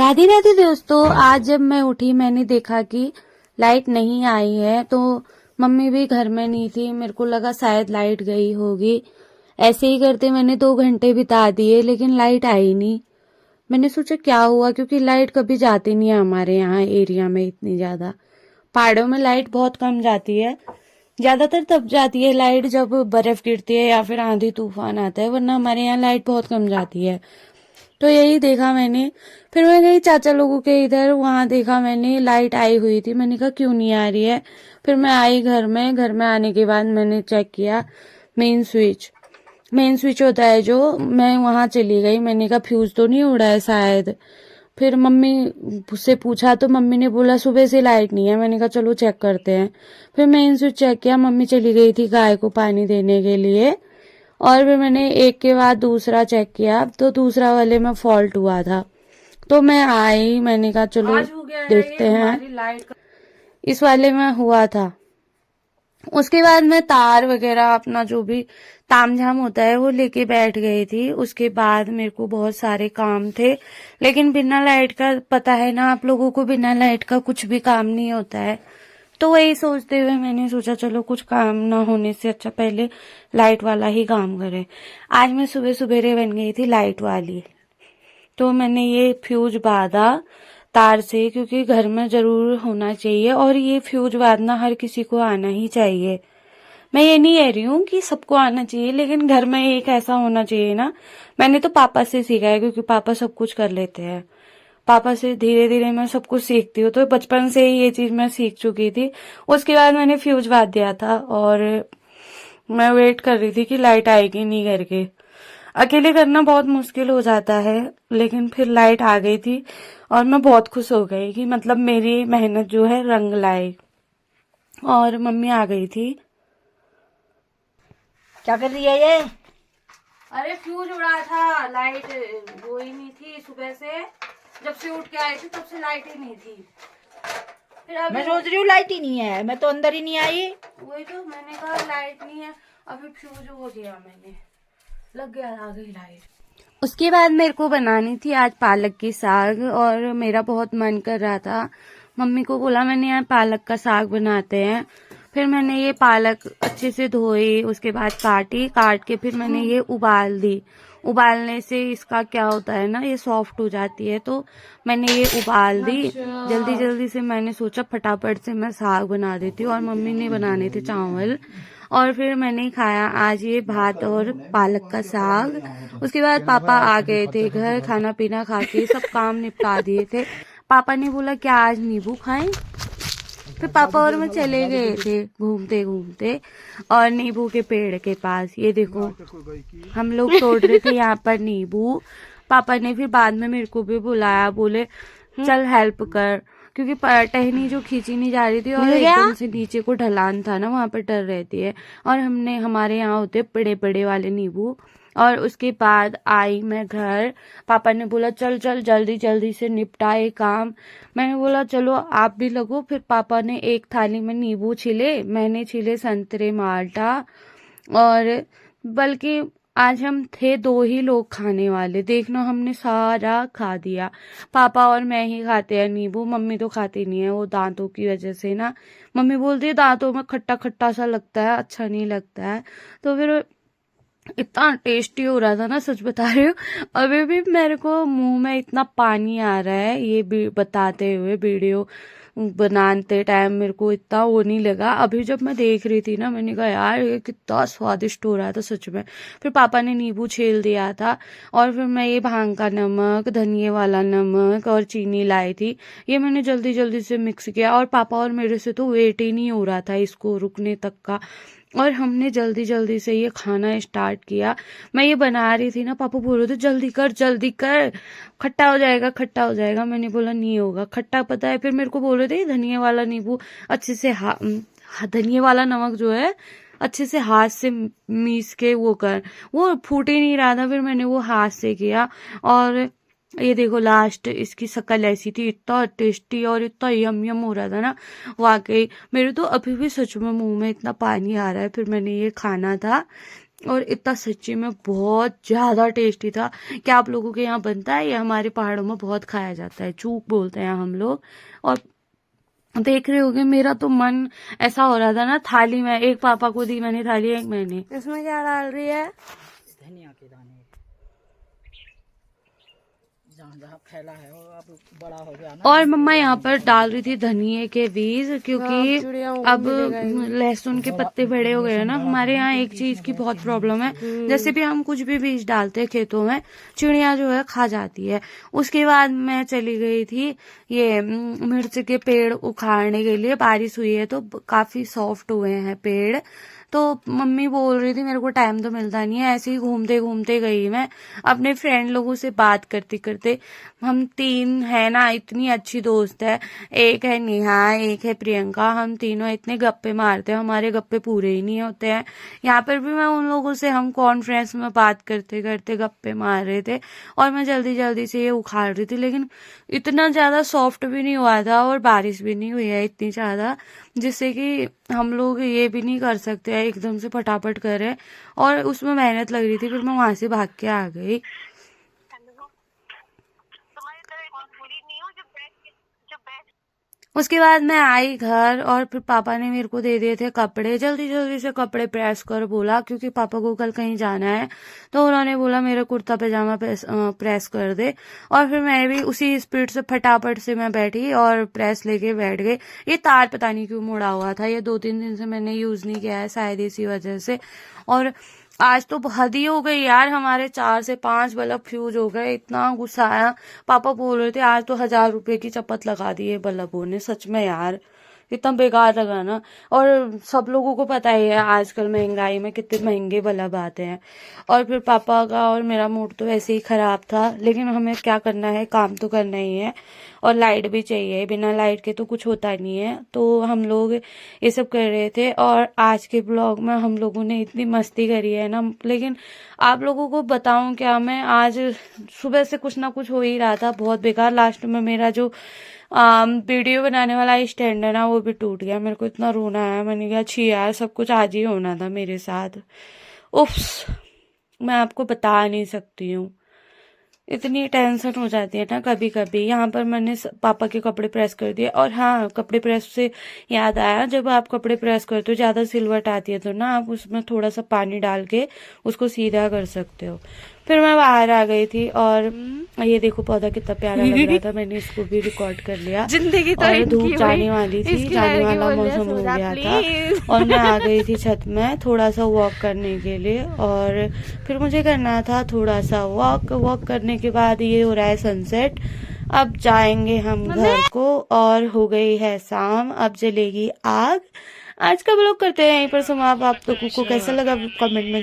राधे राधे दोस्तों। आज जब मैं उठी मैंने देखा कि लाइट नहीं आई है, तो मम्मी भी घर में नहीं थी। मेरे को लगा शायद लाइट गई होगी। ऐसे ही करते मैंने 2 घंटे बिता दिए लेकिन लाइट आई नहीं। मैंने सोचा क्या हुआ, क्योंकि लाइट कभी जाती नहीं है हमारे यहाँ एरिया में इतनी ज्यादा। पहाड़ों में लाइट बहुत कम जाती है, ज्यादातर तब जाती है लाइट जब बर्फ गिरती है या फिर आंधी तूफान आता है, वरना हमारे यहाँ लाइट बहुत कम जाती है। तो यही देखा मैंने। फिर मैं गई चाचा लोगों के इधर, वहां देखा मैंने लाइट आई हुई थी। मैंने कहा क्यों नहीं आ रही है। फिर मैं आई घर में आने के बाद मैंने चेक किया मेन स्विच। मेन स्विच होता है जो, मैं वहां चली गई। मैंने कहा फ्यूज तो नहीं उड़ा है शायद। फिर मम्मी से पूछा तो मम्मी ने बोला सुबह से लाइट नहीं है। मैंने कहा चलो चेक करते हैं। फिर मेन स्विच चेक किया, मम्मी चली गई थी गाय को पानी देने के लिए। और फिर मैंने एक के बाद दूसरा चेक किया तो दूसरा वाले में फॉल्ट हुआ था। तो मैं आई, मैंने कहा चलो देखते हैं। लाइट इस वाले में हुआ था। उसके बाद मैं तार वगैरह अपना जो भी तामझाम होता है वो लेके बैठ गई थी। उसके बाद मेरे को बहुत सारे काम थे, लेकिन बिना लाइट का पता है ना आप लोगों को, बिना लाइट का कुछ भी काम नहीं होता है। तो वही सोचते हुए मैंने सोचा चलो कुछ काम ना होने से अच्छा पहले लाइट वाला ही काम करें। आज मैं सुबह सुबेरे बन गई थी लाइट वाली। तो मैंने ये फ्यूज बांधा तार से, क्योंकि घर में जरूर होना चाहिए और ये फ्यूज बांधना हर किसी को आना ही चाहिए। मैं ये नहीं कह रही हूँ कि सबको आना चाहिए, लेकिन घर में एक ऐसा होना चाहिए ना। मैंने तो पापा से सीखा है, क्योंकि पापा सब कुछ कर लेते हैं। पापा से धीरे धीरे मैं सब कुछ सीखती हूँ, तो बचपन से ही ये चीज मैं सीख चुकी थी। उसके बाद मैंने फ्यूज बांध दिया था और मैं वेट कर रही थी कि लाइट आएगी नहीं करके। अकेले करना बहुत मुश्किल हो जाता है, लेकिन फिर लाइट आ गई थी और मैं बहुत खुश हो गई कि मतलब मेरी मेहनत जो है रंग लाई। और मम्मी आ गई थी। क्या कर रही है ये? अरे फ्यूज उड़ा था, लाइट वो ही नहीं थी सुबह से। जब से उठ के आई थी तब से लाइट ही नहीं थी। फिर अभी मैं सोच रही हूँ लाइट ही नहीं है, मैं तो अंदर ही नहीं आई। वही तो मैंने कहा लाइट नहीं है। अभी फ्यूज हो गया, मैंने लग गया, आ गई लाइट। उसके बाद मेरे को बनानी थी आज पालक की साग, और मेरा बहुत मन कर रहा था। मम्मी को बोला मैंने यार पालक का साग बनाते हैं। फिर मैंने ये पालक अच्छे से धोई, उसके बाद काट के फिर मैंने ये उबाल दी। उबालने से इसका क्या होता है ना, ये सॉफ्ट हो जाती है। तो मैंने ये उबाल दी। जल्दी जल्दी से मैंने सोचा फटाफट से मैं साग बना देती हूँ, और मम्मी ने बनाने थे चावल। और फिर मैंने खाया आज ये भात और पालक का साग। उसके बाद पापा आ गए थे घर, खाना पीना खा के सब काम निपटा दिए थे। पापा ने बोला क्या आज नींबू खाएं। फिर पापा और मैं चले गए थे घूमते घूमते, और नींबू के पेड़ के पास ये देखो हम लोग तोड़ रहे थे यहाँ पर नींबू। पापा ने फिर बाद में मेरे को भी बुलाया, बोले चल हेल्प कर, क्योंकि टहनी जो खींची नहीं जा रही थी और एकदम से नीचे को ढलान था ना, वहां पर डर रहती है। और हमारे यहाँ होते बड़े बड़े वाले नींबू। और उसके बाद आई मैं घर। पापा ने बोला चल चल जल्दी जल्दी से निपटाए काम। मैंने बोला चलो आप भी लगो। फिर पापा ने एक थाली में नींबू छिले, मैंने छिले संतरे माल्टा। और बल्कि आज हम थे 2 ही लोग खाने वाले, देखना हमने सारा खा दिया। पापा और मैं ही खाते हैं नींबू, मम्मी तो खाती नहीं है, वो दांतों की वजह से ना। मम्मी बोलती है दांतों में खट्टा खट्टा सा लगता है, अच्छा नहीं लगता है। तो फिर इतना टेस्टी हो रहा था ना, सच बता रही हूँ। अभी भी मेरे को मुंह में इतना पानी आ रहा है ये बताते हुए। वीडियो बनाते टाइम मेरे को इतना वो नहीं लगा। अभी जब मैं देख रही थी ना, मैंने कहा यार ये कितना स्वादिष्ट हो रहा था सच में। फिर पापा ने नींबू छील दिया था, और फिर मैं ये भांग का नमक, धनिये वाला नमक और चीनी लाई थी। ये मैंने जल्दी जल्दी से मिक्स किया, और पापा और मेरे से तो वेट ही नहीं हो रहा था इसको रुकने तक का। और हमने जल्दी जल्दी से ये खाना स्टार्ट किया। मैं ये बना रही थी ना, पापा बोल रहे थे जल्दी कर, खट्टा हो जाएगा खट्टा हो जाएगा। मैंने बोला नहीं होगा खट्टा, पता है। फिर मेरे को बोल रहे थे धनिया वाला नींबू अच्छे से धनिया वाला नमक जो है अच्छे से हाथ से मीस के वो कर, वो फूट ही नहीं रहा था। फिर मैंने वो हाथ से किया, और ये देखो लास्ट इसकी शक्ल ऐसी थी। इतना टेस्टी और इतना यम यम हो रहा था ना, वाकई मेरे तो अभी भी सच में मुंह में इतना पानी आ रहा है। फिर मैंने ये खाना था, और इतना सच्ची में बहुत ज़्यादा टेस्टी था। क्या आप लोगों के यहाँ बनता है? ये हमारे पहाड़ों में बहुत खाया जाता है, चूक बोलते हैं हम लोग। और देख रहे होगे मेरा तो मन ऐसा हो रहा था ना, थाली में एक पापा को दी मैंने थाली, एक मैंने। इसमें क्या डाल रही है? धनिया के दाने, जहाँ जहाँ फैला है वो अब बड़ा हो गया ना। और मम्मा यहाँ पर डाल रही थी धनिए के बीज, क्योंकि अब लहसुन के पत्ते बड़े हो गए हैं ना। हमारे यहाँ एक चीज की बहुत प्रॉब्लम है, जैसे भी हम कुछ भी बीज डालते हैं खेतों में, चिड़िया जो है खा जाती है। उसके बाद मैं चली गई थी ये मिर्च के पेड़ उखाड़ने के लिए। बारिश हुई है तो काफी सॉफ्ट हुए हैं पेड़, तो मम्मी बोल रही थी मेरे को टाइम तो मिलता नहीं है, ऐसे ही घूमते घूमते गई मैं अपने फ्रेंड लोगों से बात करते करते। हम 3 है ना, इतनी अच्छी दोस्त है, एक है नेहा, एक है प्रियंका। हम तीनों इतने गप्पे मारते हैं, हमारे गप्पे पूरे ही नहीं होते हैं। यहाँ पर भी मैं उन लोगों से हम कॉन्फ्रेंस में बात करते करते गप्पे मार रहे थे, और मैं जल्दी जल्दी से ये उखाड़ रही थी, लेकिन इतना ज्यादा सॉफ्ट भी नहीं हुआ था और बारिश भी नहीं हुई है इतनी ज्यादा, जिससे कि हम लोग ये भी नहीं कर सकते हैं एकदम से फटाफट करें। और उसमें मेहनत लग रही थी, फिर मैं वहां से भाग के आ गई। उसके बाद मैं आई घर, और फिर पापा ने मेरे को दे दिए थे कपड़े। जल्दी जल्दी से कपड़े प्रेस कर बोला, क्योंकि पापा को कल कहीं जाना है, तो उन्होंने बोला मेरा कुर्ता पैजामा प्रेस कर दे। और फिर मैं भी उसी स्पीड से फटाफट से मैं बैठी और प्रेस लेके बैठ गई। ये तार पता नहीं क्यों मुड़ा हुआ था, ये 2-3 दिन से मैंने यूज नहीं किया है शायद इसी वजह से। और आज तो हद ही हो गई यार, हमारे 4 से 5 बल्ब फ्यूज हो गए, इतना गुस्सा आया। पापा बोल रहे थे आज तो 1000 रुपए की चपत लगा दी है बल्बों ने। सच में यार इतना बेकार लगा ना। और सब लोगों को पता ही है आजकल महंगाई में कितने महंगे बल्ब आते हैं। और फिर पापा का और मेरा मूड तो वैसे ही खराब था, लेकिन हमें क्या करना है, काम तो करना ही है, और लाइट भी चाहिए, बिना लाइट के तो कुछ होता नहीं है। तो हम लोग ये सब कर रहे थे। और आज के ब्लॉग में हम लोगों ने इतनी मस्ती करी है ना, लेकिन आप लोगों को बताऊं क्या, मैं आज सुबह से कुछ ना कुछ हो ही रहा था बहुत बेकार। लास्ट में मेरा जो वीडियो बनाने वाला स्टैंड है ना, वो भी टूट गया। मेरे को इतना रोना आया, मैंने कहा छी यार, सब कुछ आज ही होना था मेरे साथ। उफ्स, मैं आपको बता नहीं सकती हूँ, इतनी टेंशन हो जाती है ना कभी कभी। यहाँ पर मैंने पापा के कपड़े प्रेस कर दिए। और हाँ, कपड़े प्रेस से याद आया, जब आप कपड़े प्रेस करते हो ज़्यादा सिलवट आती है तो ना आप उसमें थोड़ा सा पानी डाल के उसको सीधा कर सकते हो। फिर मैं बाहर आ गई थी, और ये देखो पौधा कितना प्यारा लग रहा था, मैंने इसको भी रिकॉर्ड कर लिया। जिंदगी तो और धूप जाने वाली थी, जाने वाला मौसम हो गया था, और मैं आ गई थी छत में थोड़ा सा वॉक करने के लिए। और फिर मुझे करना था थोड़ा सा वॉक करने के बाद ये हो रहा है सनसेट। अब जाएंगे हम घर को, और हो गई है शाम, अब जलेगी आग। आज का ब्लॉग करते हैं यहीं पर समाप्त। आप लोगों को कैसा लगा कमेंट में